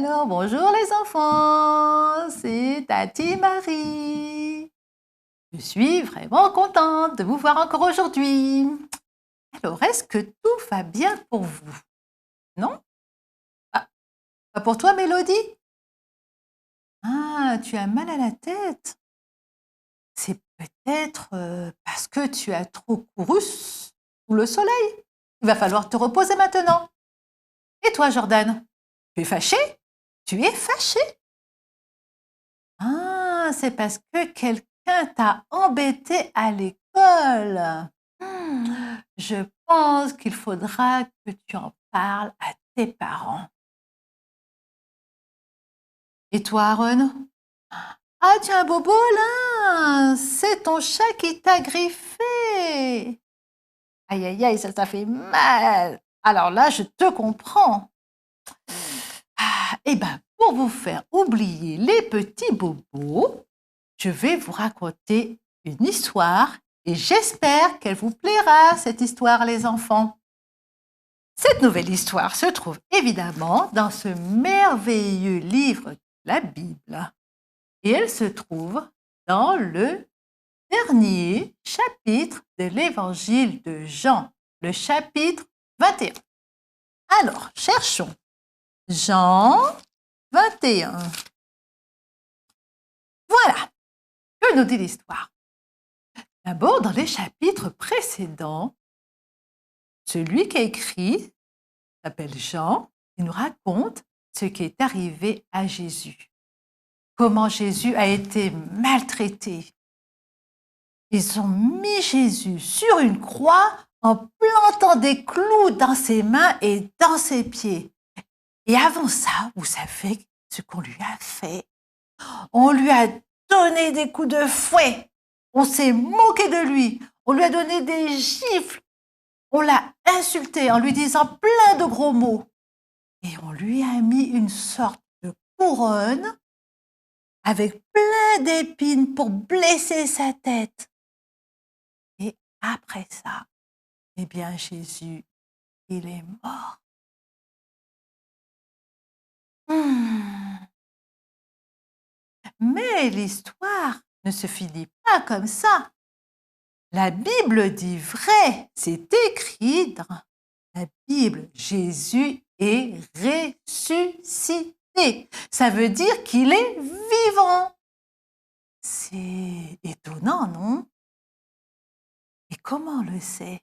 Alors, bonjour les enfants, c'est Tati Marie. Je suis vraiment contente de vous voir encore aujourd'hui. Alors, est-ce que tout va bien pour vous? Non? Ah, pas pour toi, Mélodie? Ah, tu as mal à la tête. C'est peut-être parce que tu as trop couru sous le soleil. Il va falloir te reposer maintenant. Et toi, Jordan? Tu es fâché? Tu es fâché? Ah, c'est parce que quelqu'un t'a embêté à l'école. Je pense qu'il faudra que tu en parles à tes parents. Et toi, Aaron? Ah, tu as un bobo là! C'est ton chat qui t'a griffé! Aïe, aïe, aïe, ça fait mal! Alors là, je te comprends. Ah, eh bien, pour vous faire oublier les petits bobos, je vais vous raconter une histoire et j'espère qu'elle vous plaira, cette histoire, les enfants. Cette nouvelle histoire se trouve évidemment dans ce merveilleux livre, la Bible. Et elle se trouve dans le dernier chapitre de l'évangile de Jean, le chapitre 21. Alors, cherchons Jean 21. Voilà, que nous dit l'histoire? D'abord, dans les chapitres précédents, celui qui a écrit s'appelle Jean, il nous raconte ce qui est arrivé à Jésus. Comment Jésus a été maltraité. Ils ont mis Jésus sur une croix en plantant des clous dans ses mains et dans ses pieds. Et avant ça, vous savez ce qu'on lui a fait? On lui a donné des coups de fouet. On s'est moqué de lui. On lui a donné des gifles. On l'a insulté en lui disant plein de gros mots. Et on lui a mis une sorte de couronne avec plein d'épines pour blesser sa tête. Et après ça, eh bien Jésus, il est mort. Mais l'histoire ne se finit pas comme ça. La Bible dit vrai, c'est écrit dans la Bible, Jésus est ressuscité. Ça veut dire qu'il est vivant. C'est étonnant, non? Et comment on le sait?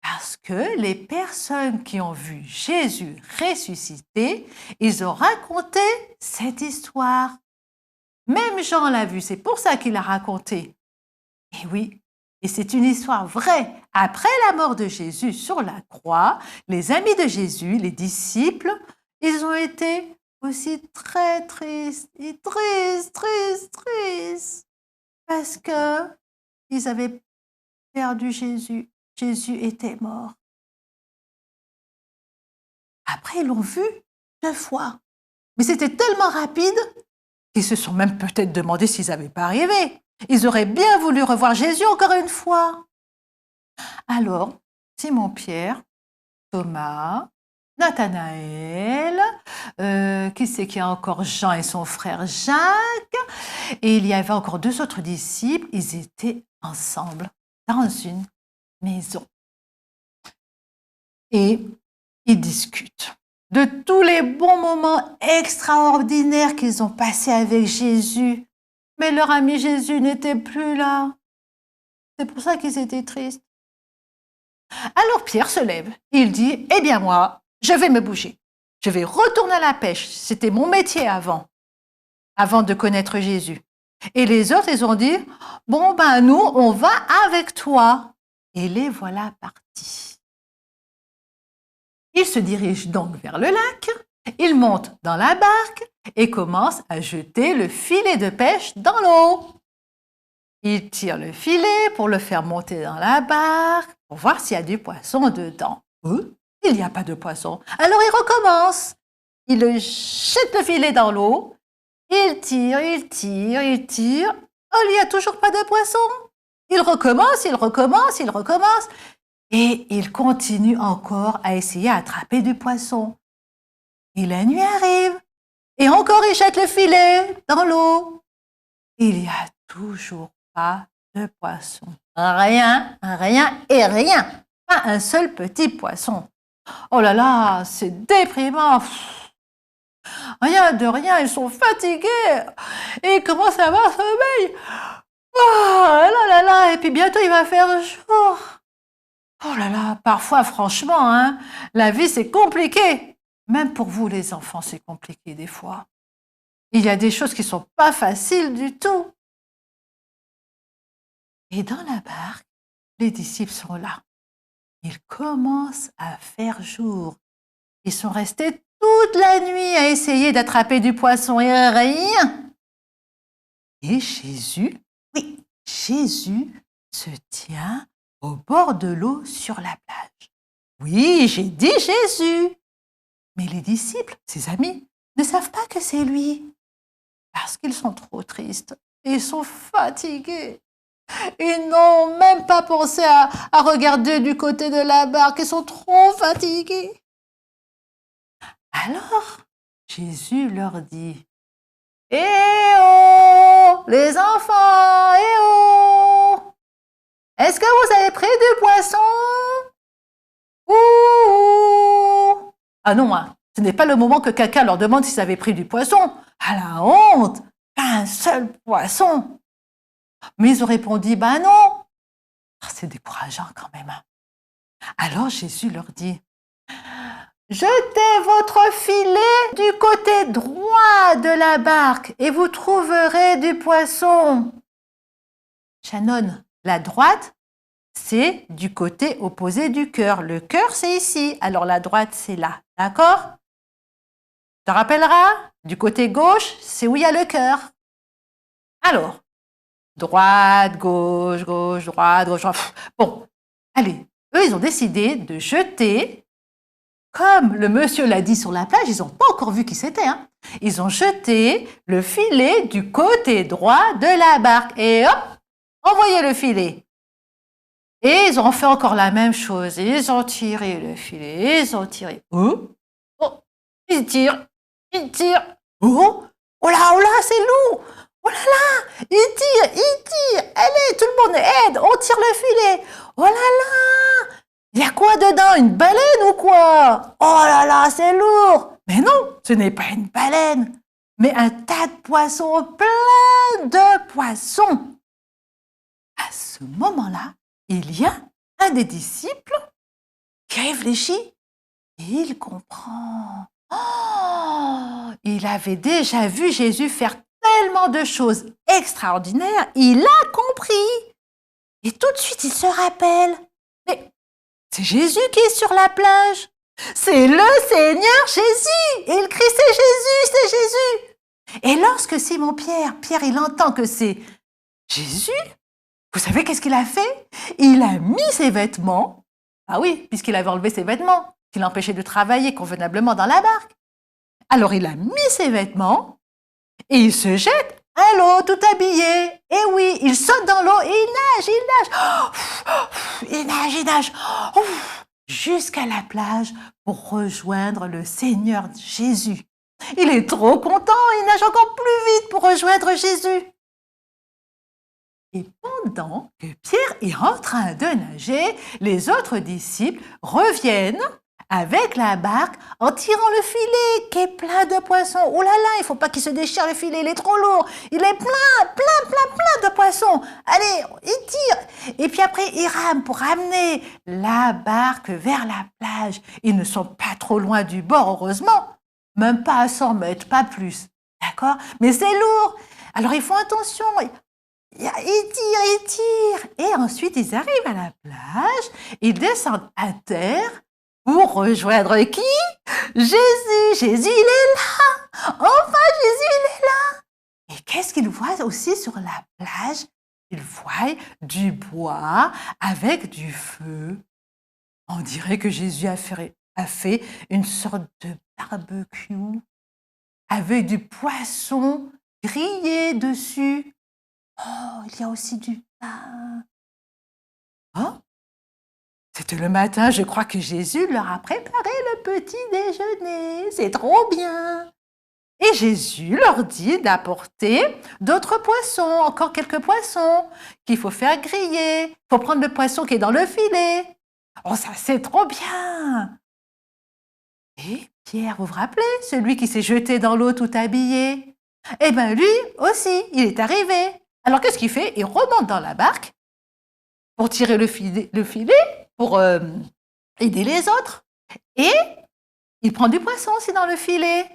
Parce que les personnes qui ont vu Jésus ressuscité, ils ont raconté cette histoire. Même Jean l'a vu, c'est pour ça qu'il l'a raconté. Et oui, et c'est une histoire vraie. Après la mort de Jésus sur la croix, les amis de Jésus, les disciples, ils ont été aussi très tristes, et tristes, parce que ils avaient perdu Jésus. Jésus était mort. Après, ils l'ont vu 2 fois. Mais c'était tellement rapide qu'ils se sont même peut-être demandé s'ils n'avaient pas rêvé. Ils auraient bien voulu revoir Jésus encore une fois. Alors, Simon-Pierre, Thomas, Nathanaël, qui c'est qu'il y a encore Jean et son frère Jacques, et il y avait encore 2 autres disciples, ils étaient ensemble dans une maison. Et ils discutent de tous les bons moments extraordinaires qu'ils ont passés avec Jésus. Mais leur ami Jésus n'était plus là. C'est pour ça qu'ils étaient tristes. Alors Pierre se lève. Il dit, eh bien moi, je vais me bouger. Je vais retourner à la pêche. C'était mon métier avant de connaître Jésus. Et les autres, ils ont dit, bon ben nous, on va avec toi. Et les voilà partis. Ils se dirigent donc vers le lac, ils montent dans la barque et commencent à jeter le filet de pêche dans l'eau. Ils tirent le filet pour le faire monter dans la barque, pour voir s'il y a du poisson dedans. Il n'y a pas de poisson. Alors ils recommencent. Ils jettent le filet dans l'eau, ils tirent. Oh, il n'y a toujours pas de poisson. Ils recommencent. Et il continue encore à essayer d'attraper du poisson. Et la nuit arrive. Et encore, il jette le filet dans l'eau. Il n'y a toujours pas de poisson. Rien, rien et rien. Pas un seul petit poisson. Oh là là, c'est déprimant. Rien de rien, ils sont fatigués. Et ils commencent à avoir sommeil. Oh là là là, et puis bientôt il va faire jour. Oh là là, parfois franchement, hein, la vie c'est compliqué. Même pour vous les enfants, c'est compliqué des fois. Il y a des choses qui sont pas faciles du tout. Et dans la barque, les disciples sont là. Ils commencent à faire jour. Ils sont restés toute la nuit à essayer d'attraper du poisson et rien. Et Jésus, oui, Jésus se tient au bord de l'eau sur la plage. Oui, j'ai dit Jésus. Mais les disciples, ses amis, ne savent pas que c'est lui. Parce qu'ils sont trop tristes et ils sont fatigués. Ils n'ont même pas pensé à regarder du côté de la barque. Ils sont trop fatigués. Alors, Jésus leur dit, « Eh oh, les enfants, eh oh! Est-ce que vous avez pris du poisson? Ouh! » Ah non, hein, ce n'est pas le moment que quelqu'un leur demande s'ils avaient pris du poisson. À la honte! Pas un seul poisson! Mais ils ont répondu, « Ben non! » C'est décourageant quand même. Alors Jésus leur dit, « Jetez votre filet du côté droit de la barque et vous trouverez du poisson. » Shannon, la droite, c'est du côté opposé du cœur. Le cœur, c'est ici. Alors la droite, c'est là. D'accord? Tu te rappelleras? Du côté gauche, c'est où il y a le cœur. Alors, droite, gauche, gauche, droite, gauche. Bon, allez, eux, ils ont décidé de jeter. Comme le monsieur l'a dit sur la plage, ils n'ont pas encore vu qui c'était. Hein. Ils ont jeté le filet du côté droit de la barque. Et hop, envoyé le filet. Et ils ont fait encore la même chose. Ils ont tiré le filet, ils ont tiré. Oh, oh, ils tirent, ils tirent. Oh, oh là, c'est lourd. Oh là là, ils tirent. Allez, tout le monde aide, on tire le filet. Oh là là. Il y a quoi dedans? Une baleine ou quoi? Oh là là, c'est lourd! Mais non, ce n'est pas une baleine, mais un tas de poissons, plein de poissons. À ce moment-là, il y a un des disciples qui réfléchit et il comprend. Oh, il avait déjà vu Jésus faire tellement de choses extraordinaires, il a compris. Et tout de suite, il se rappelle. Mais c'est Jésus qui est sur la plage. C'est le Seigneur Jésus. Et il crie, c'est Jésus, c'est Jésus. Et lorsque Simon-Pierre, il entend que c'est Jésus, vous savez qu'est-ce qu'il a fait? Il a mis ses vêtements. Ah oui, puisqu'il avait enlevé ses vêtements, qui l'empêchaient de travailler convenablement dans la barque. Alors il a mis ses vêtements et il se jette à l'eau tout habillé. Et oui, il saute dans l'eau et il nage. Il nage. Jusqu'à la plage pour rejoindre le Seigneur Jésus. Il est trop content, il nage encore plus vite pour rejoindre Jésus. Et pendant que Pierre est en train de nager, les autres disciples reviennent avec la barque en tirant le filet qui est plein de poissons. Oh là là, il ne faut pas qu'il se déchire le filet, il est trop lourd. Il est plein de poissons. Allez, il tire. Et puis après, il rame pour ramener la barque vers la plage. Ils ne sont pas trop loin du bord, heureusement. Même pas à 100 mètres, pas plus. D'accord? Mais c'est lourd. Alors, ils font attention. Ils tirent. Et ensuite, ils arrivent à la plage. Ils descendent à terre. Pour rejoindre qui? Jésus. Jésus, il est là. Enfin, Jésus, il est là. Et qu'est-ce qu'il voit aussi sur la plage? Il voit du bois avec du feu. On dirait que Jésus a fait une sorte de barbecue avec du poisson grillé dessus. Oh, il y a aussi du pain. Oh, c'était le matin, je crois que Jésus leur a préparé le petit déjeuner. C'est trop bien. Et Jésus leur dit d'apporter d'autres poissons, encore quelques poissons, qu'il faut faire griller. Il faut prendre le poisson qui est dans le filet. Oh, ça c'est trop bien! Et Pierre, vous vous rappelez, celui qui s'est jeté dans l'eau tout habillé? Eh bien, lui aussi, il est arrivé. Alors, qu'est-ce qu'il fait? Il remonte dans la barque pour tirer le filet pour aider les autres. Et il prend du poisson aussi dans le filet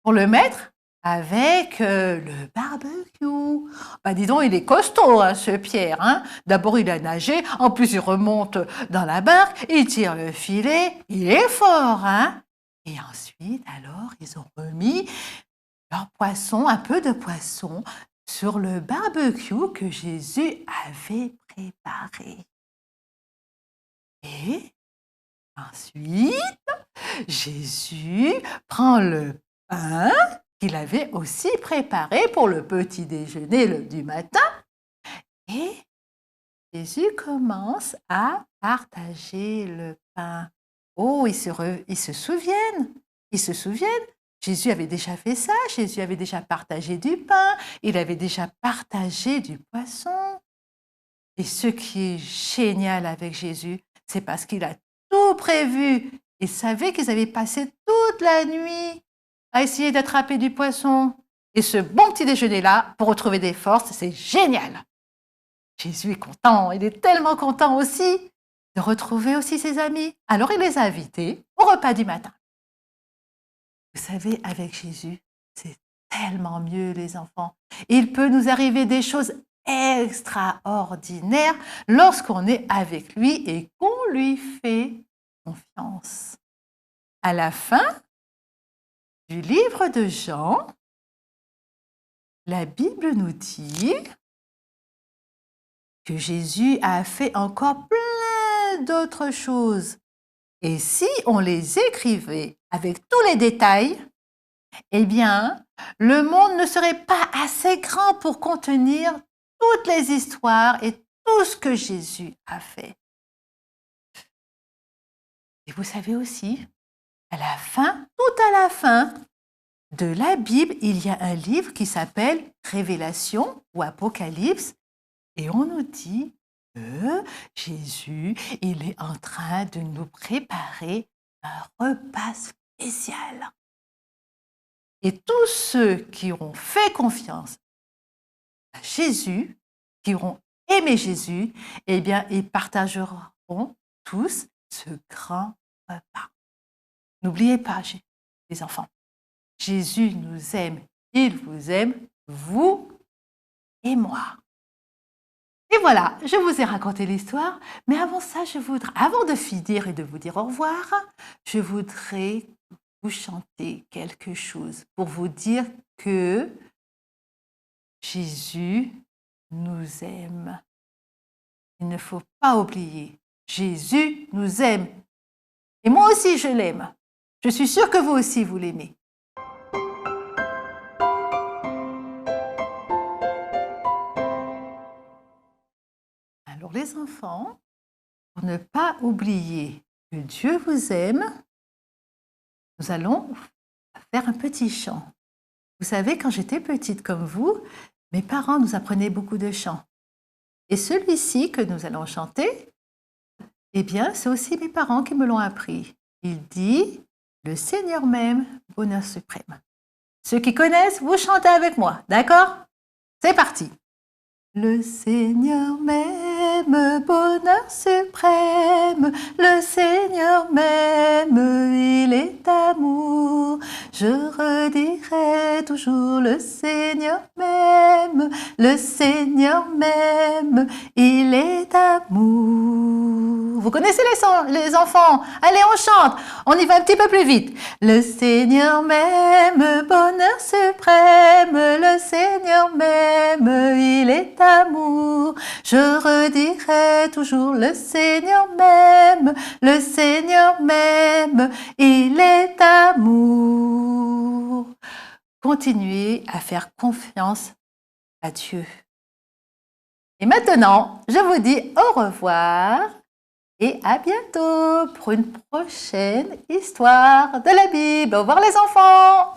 pour le mettre avec le barbecue. Bah, dis donc, il est costaud, hein, ce Pierre. Hein. D'abord, il a nagé, en plus, il remonte dans la barque, il tire le filet, il est fort. Hein. Et ensuite, alors, ils ont remis leur poisson, un peu de poisson, sur le barbecue que Jésus avait préparé. Et ensuite, Jésus prend le pain qu'il avait aussi préparé pour le petit déjeuner du matin et Jésus commence à partager le pain. Oh, ils se souviennent, Jésus avait déjà fait ça, Jésus avait déjà partagé du pain, il avait déjà partagé du poisson. Et ce qui est génial avec Jésus, c'est parce qu'il a tout prévu. Il savait qu'ils avaient passé toute la nuit à essayer d'attraper du poisson. Et ce bon petit déjeuner-là, pour retrouver des forces, c'est génial. Jésus est content, il est tellement content aussi de retrouver aussi ses amis. Alors il les a invités au repas du matin. Vous savez, avec Jésus, c'est tellement mieux les enfants. Il peut nous arriver des choses extraordinaires lorsqu'on est avec lui et qu'on lui fait confiance. À la fin du livre de Jean, la Bible nous dit que Jésus a fait encore plein d'autres choses. Et si on les écrivait avec tous les détails, eh bien, le monde ne serait pas assez grand pour contenir toutes les histoires et tout ce que Jésus a fait. Et vous savez aussi, à la fin, tout à la fin de la Bible, il y a un livre qui s'appelle Révélation ou Apocalypse et on nous dit que Jésus, il est en train de nous préparer un repas spécial. Et tous ceux qui auront fait confiance à Jésus, qui auront aimé Jésus, eh bien, ils partageront tous ce grand repas. N'oubliez pas, les enfants, Jésus nous aime, il vous aime, vous et moi. Et voilà, je vous ai raconté l'histoire, mais avant ça, avant de finir et de vous dire au revoir, je voudrais vous chanter quelque chose pour vous dire que Jésus nous aime. Il ne faut pas oublier, Jésus nous aime. Et moi aussi, je l'aime. Je suis sûre que vous aussi, vous l'aimez. Alors les enfants, pour ne pas oublier que Dieu vous aime, nous allons faire un petit chant. Vous savez, quand j'étais petite comme vous, mes parents nous apprenaient beaucoup de chants. Et celui-ci que nous allons chanter, eh bien, c'est aussi mes parents qui me l'ont appris. Il dit « Le Seigneur m'aime, bonheur suprême ». Ceux qui connaissent, vous chantez avec moi, d'accord? C'est parti. Le Seigneur m'aime, bonheur suprême, le Seigneur m'aime, il est amour. Je redirai toujours, le Seigneur m'aime, le Seigneur m'aime, il est amour. Vous connaissez les enfants? Allez, on chante, on y va un petit peu plus vite. Le Seigneur m'aime, bonheur suprême, le Seigneur m'aime, il est amour. Je redirai toujours, le Seigneur m'aime, le Seigneur m'aime, il est amour. Continuez à faire confiance à Dieu. Et maintenant, je vous dis au revoir et à bientôt pour une prochaine histoire de la Bible. Au revoir les enfants!